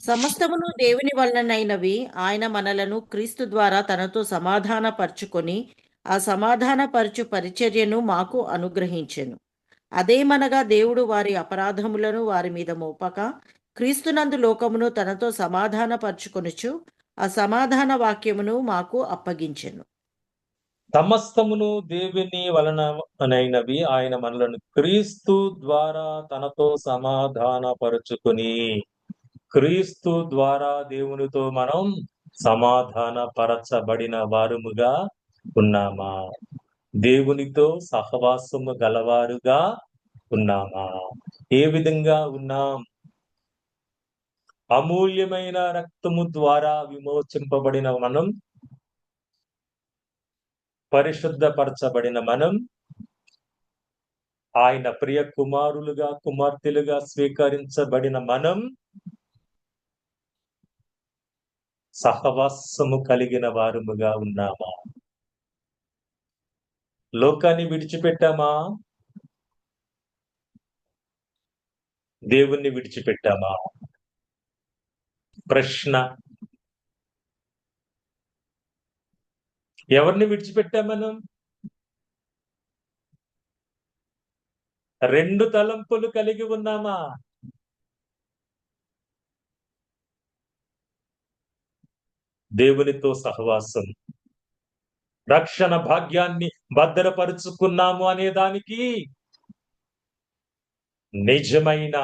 సమస్తమును దేవుని వలనైనవి, ఆయన మనలను క్రీస్తు ద్వారా తనతో సమాధానపరచుకొని ఆ సమాధానపరచు పరిచర్యను మాకు అనుగ్రహించెను. అదేమనగా దేవుడు వారి అపరాధములను వారి మీద మోపక క్రీస్తునందు లోకమును తనతో సమాధానపరచుకొనుచు ఆ సమాధాన వాక్యమును మాకు అప్పగించెను. సమస్తమును దేవుని వలననైనవి, ఆయన మనలను క్రీస్తు ద్వారా తనతో సమాధానపరుచుకొని, క్రీస్తు ద్వారా దేవునితో మనం సమాధానపరచబడిన వారముగా ఉన్నామా? దేవునితో సహవాసము గలవారుగా ఉన్నామా? ఏ విధంగా ఉన్నాం? అమూల్యమైన రక్తము ద్వారా విమోచింపబడిన మనం, పరిశుద్ధపరచబడిన మనం, ఆయన ప్రియ కుమారులుగా, కుమార్తెలుగా స్వీకరించబడిన మనం సహవాసము కలిగిన వారముగా ఉన్నామా? లోకాన్ని విడిచిపెట్టామా? దేవుణ్ణి విడిచిపెట్టామా? ప్రశ్న. ఎవరిని విడిచిపెట్టాం మనం? 2 తలంపులు కలిగి ఉన్నామా? దేవునితో సహవాసం, రక్షణ భాగ్యాన్ని భద్రపరుచుకున్నాము అనే దానికి నిజమైన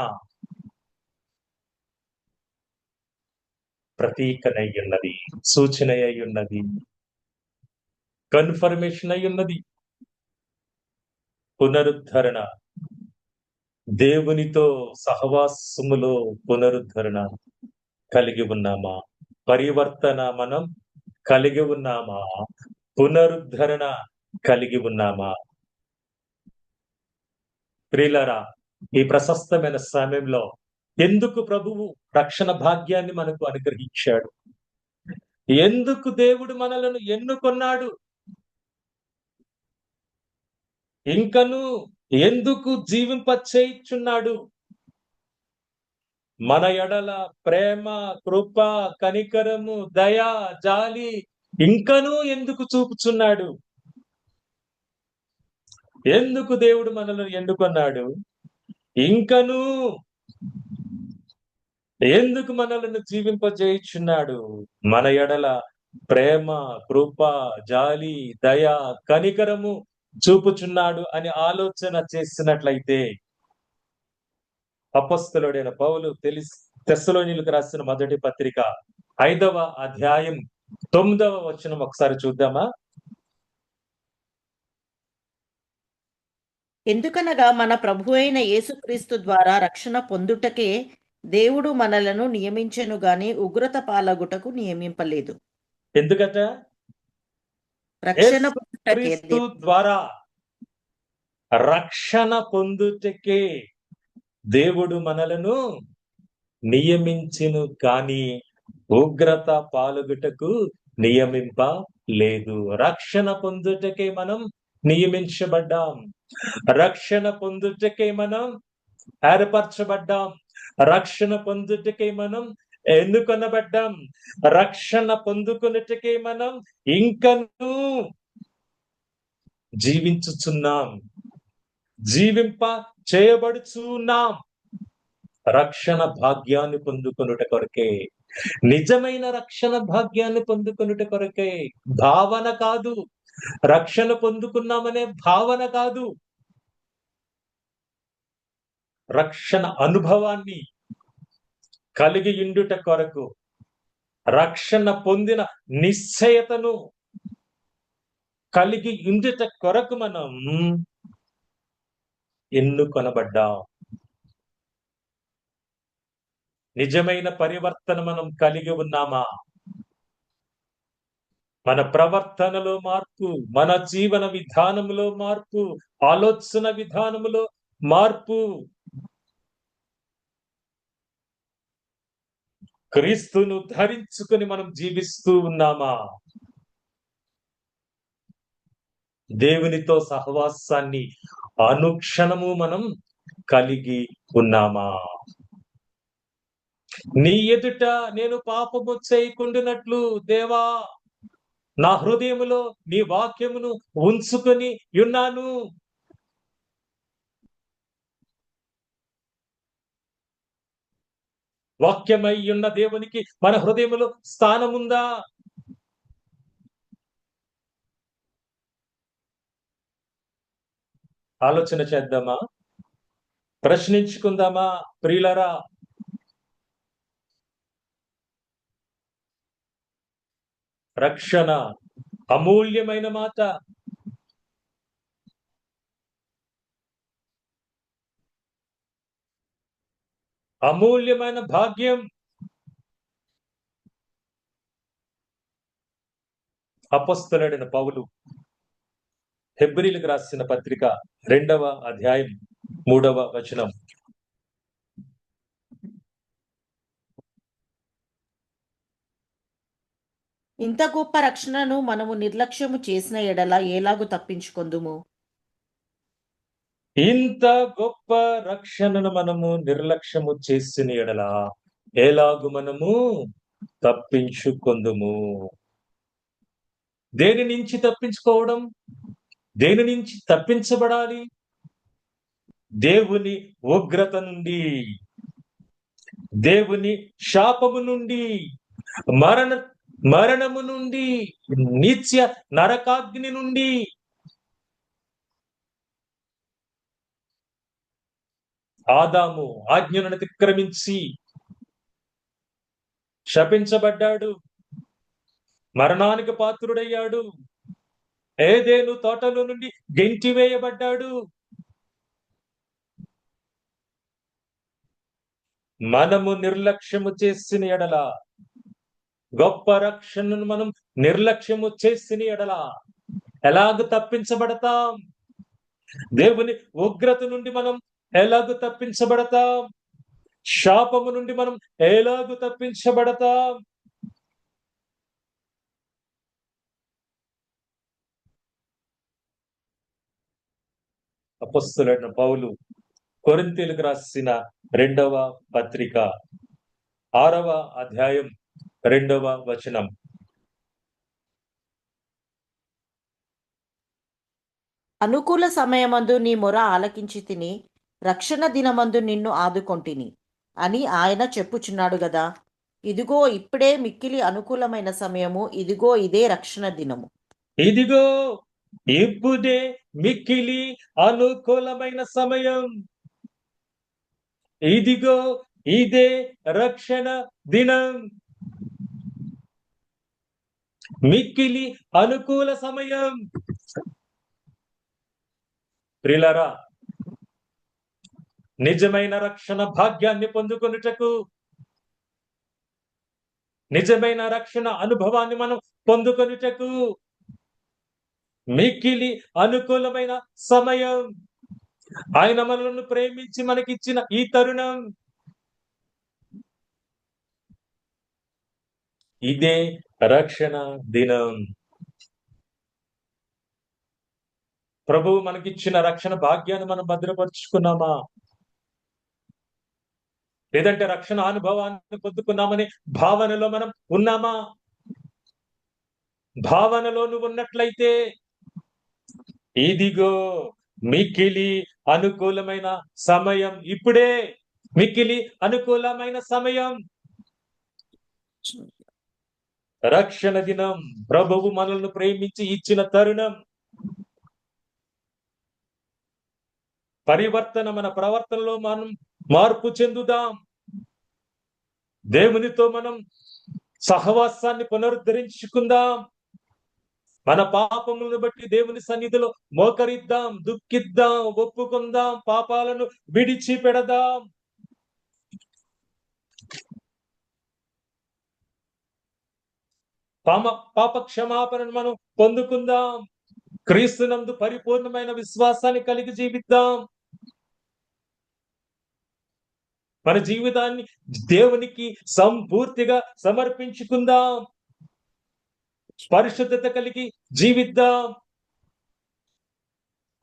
ప్రతీకనై ఉన్నది, సూచన అయి ఉన్నది, కన్ఫర్మేషన్ అయి ఉన్నది. పునరుద్ధరణ, దేవునితో సహవాసములో పునరుద్ధరణ కలిగి ఉన్నామా? పరివర్తన మనం కలిగి ఉన్నామా? పునరుద్ధరణ కలిగి ఉన్నామా? ప్రియులారా, ఈ ప్రశస్తమైన సమయంలో ఎందుకు ప్రభువు రక్షణ భాగ్యాన్ని మనకు అనుగ్రహించాడు? ఎందుకు దేవుడు మనలను ఎన్నుకొన్నాడు? ఇంకను ఎందుకు జీవింపచేయుచున్నాడు? మన ఎడల ప్రేమ, కృప, కనికరము, దయ, జాలి ఇంకనూ ఎందుకు చూపుచున్నాడు? ఎందుకు దేవుడు మనల్ని ఎన్నుకొన్నాడు? ఇంకనూ ఎందుకు మనలను జీవింపజేయుచున్నాడు? మన ఎడల ప్రేమ, కృప, జాలి, దయ, కనికరము చూపుచున్నాడు అని ఆలోచన చేసినట్లయితే, అపొస్తలుడైన పౌలు తెస్సలోనీయులకు రాసిన మొదటి పత్రిక 5వ అధ్యాయం 9వ వచనం ఒకసారి చూద్దామా? ఎందుకనగా మన ప్రభు అయిన యేసుక్రీస్తు ద్వారా రక్షణ పొందుటకే దేవుడు మనలను నియమించెను గాని ఉగ్రత పాలగుటకు నియమింపలేదు. ఎందుకట? రక్షణ పొందుటకే క్రీస్తు ద్వారా రక్షణ పొందుటకే దేవుడు మనలను నియమించెను కానీ ఉగ్రత పాలుగుటకు నియమింపలేదు. రక్షణ పొందుటకే మనం నియమించబడ్డాం. రక్షణ పొందుటకే మనం ఏర్పరచబడ్డాం. రక్షణ పొందుటకే మనం ఎన్నుకొనబడ్డాం. రక్షణ పొందుకొనుటకే మనం ఇంకనూ జీవించుచున్నాం. జీవింప చేయబడుచున్నాం. రక్షణ భాగ్యాన్ని పొందుకొనుట కొరకే. నిజమైన రక్షణ భాగ్యాన్ని పొందుకొనుట కొరకే. భావన కాదు. రక్షణ పొందుకున్నామనే భావన కాదు. రక్షణ అనుభవాన్ని కలిగి ఉండుట కొరకు, రక్షణ పొందిన నిశ్చయతను కలిగి ఉండుట కొరకు మనం ఎన్నుకొనబడ్డాం. నిజమైన పరివర్తన మనం కలిగి ఉన్నామా? మన ప్రవర్తనలో మార్పు, మన జీవన విధానములో మార్పు, ఆలోచన విధానములో మార్పు. క్రీస్తును ధరించుకొని మనం జీవిస్తూ ఉన్నామా? దేవునితో సహవాసాన్ని అనుక్షణము మనం కలిగి ఉన్నామా? నీ ఎదుట నేను పాపము చేయకుండానట్లు దేవా, నా హృదయములో నీ వాక్యమును ఉంచుకొని ఉన్నాను. వాక్యమై ఉన్న దేవునికి మన హృదయములో స్థానముందా? ఆలోచన చేద్దామా? ప్రశ్నించుకుందామా ప్రియులారా? రక్షణ అమూల్యమైన మాట. అమూల్యమైన భాగ్యం. అపొస్తలుడైన పౌలు హెబ్రీయులకు రాసిన పత్రిక 2వ అధ్యాయం 3వ వచనం. ఇంత గొప్ప రక్షణను మనము నిర్లక్ష్యము చేసిన ఎడల ఎలాగు తప్పించుకొందుము? ఇంత గొప్ప రక్షణను మనము నిర్లక్ష్యము చేసిన ఎడల ఎలాగు మనము తప్పించుకొందుము? దేని నుంచి తప్పించుకోవడం? దేని నుంచి తప్పించబడాలి? దేవుని ఉగ్రత నుండి, దేవుని శాపము నుండి, మరణము నుండి, నిత్య నరకాగ్ని నుండి. ఆదాము ఆజ్ఞను అతిక్రమించి శపించబడ్డాడు, మరణానికి పాత్రుడయ్యాడు, ఏదెను తోటలో నుండి గెంటివేయబడ్డాడు. మనము నిర్లక్ష్యము చేసిన ఎడల, గొప్ప రక్షణను మనం నిర్లక్ష్యము చేసిన ఎడల ఎలాగ తప్పించబడతాం? దేవుని ఉగ్రత నుండి మనం ఎలాగ తప్పించబడతాం? శాపము నుండి మనం ఎలాగ తప్పించబడతాం? అపొస్తలుడైన పౌలు కొరింథీయులకు రాసిన 2వ పత్రిక 6వ అధ్యాయం 2వ వచనం. అనుకూల సమయమందు నీ మొర ఆలకించి తిని, రక్షణ దినమందు నిన్ను ఆదుకొంటిని అని ఆయన చెప్పుచున్నాడు గదా. ఇదిగో ఇప్పుడే మిక్కిలి అనుకూలమైన సమయము, ఇదిగో ఇదే రక్షణ దినము. ఇదిగో ఇప్పుడే మిక్కిలి అనుకూలమైన సమయం. ఇదిగో ఇదే రక్షణ దినం. మిక్కిలి అనుకూల సమయం. ప్రియులారా, నిజమైన రక్షణ భాగ్యాన్ని పొందుకొనుటకు, నిజమైన రక్షణ అనుభవాన్ని మనం పొందుకొనుటకు మిక్కిలి అనుకూలమైన సమయం. ఆయన మనలను ప్రేమించి మనకిచ్చిన ఈ తరుణం. ఇదే రక్షణ దినం. ప్రభువు మనకిచ్చిన రక్షణ భాగ్యాన్ని మనం భద్రపరుచుకున్నామా? లేదంటే రక్షణ అనుభవాన్ని పొందుకున్నామని భావనలో మనం ఉన్నామా? భావనలో నువ్వు ఉన్నట్లయితే ఇదిగో మిక్కిలి అనుకూలమైన సమయం ఇప్పుడే. మిక్కిలి అనుకూలమైన సమయం. రక్షణ దినం. ప్రభువు మనల్ని ప్రేమించి ఇచ్చిన తరుణం. పరివర్తన, మన ప్రవర్తనలో మనం మార్పు చెందుదాం. దేవునితో మనం సహవాసాన్ని పునరుద్ధరించుకుందాం. మన పాపములను బట్టి దేవుని సన్నిధిలో మోకరిద్దాం, దుఃఖిద్దాం, ఒప్పుకుందాం, పాపాలను విడిచిపెడదాం. పాప క్షమాపణను మనం పొందుకుందాం. క్రీస్తునందు పరిపూర్ణమైన విశ్వాసాన్ని కలిగి జీవిద్దాం. మన జీవితాన్ని దేవునికి సంపూర్తిగా సమర్పించుకుందాం. పరిశుద్ధత కలిగి జీవిద్దాం.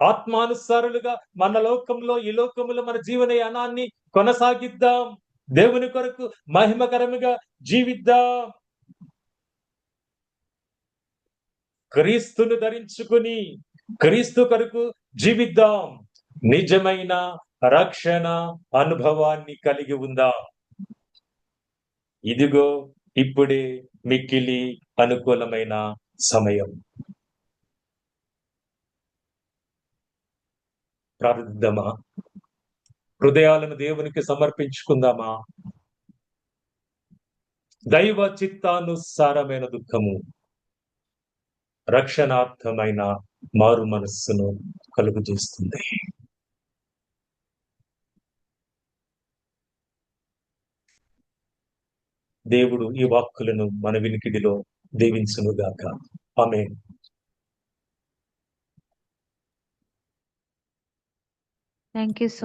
ఆత్మానుసారులుగా మన లోకంలో, ఈ లోకములో మన జీవనయానాన్ని కొనసాగిద్దాం. దేవుని కొరకు మహిమకరముగా జీవిద్దాం. క్రీస్తును ధరించుకుని క్రీస్తు కొరకు జీవిద్దాం. నిజమైన రక్షణ అనుభవాన్ని కలిగి ఉందాం. ఇదిగో ఇప్పుడే మిక్కిలి అనుకూలమైన సమయం. ప్రార్థిద్దామా? హృదయాలను దేవునికి సమర్పించుకుందామా? దైవ చిత్తానుసారమైన దుఃఖము రక్షణార్థమైన మారు మనస్సును కలుగజేస్తుంది. దేవుడు ఈ వాక్కులను మన వినికిడిలో దీవించునుగాక. ఆమేన్. Thank you so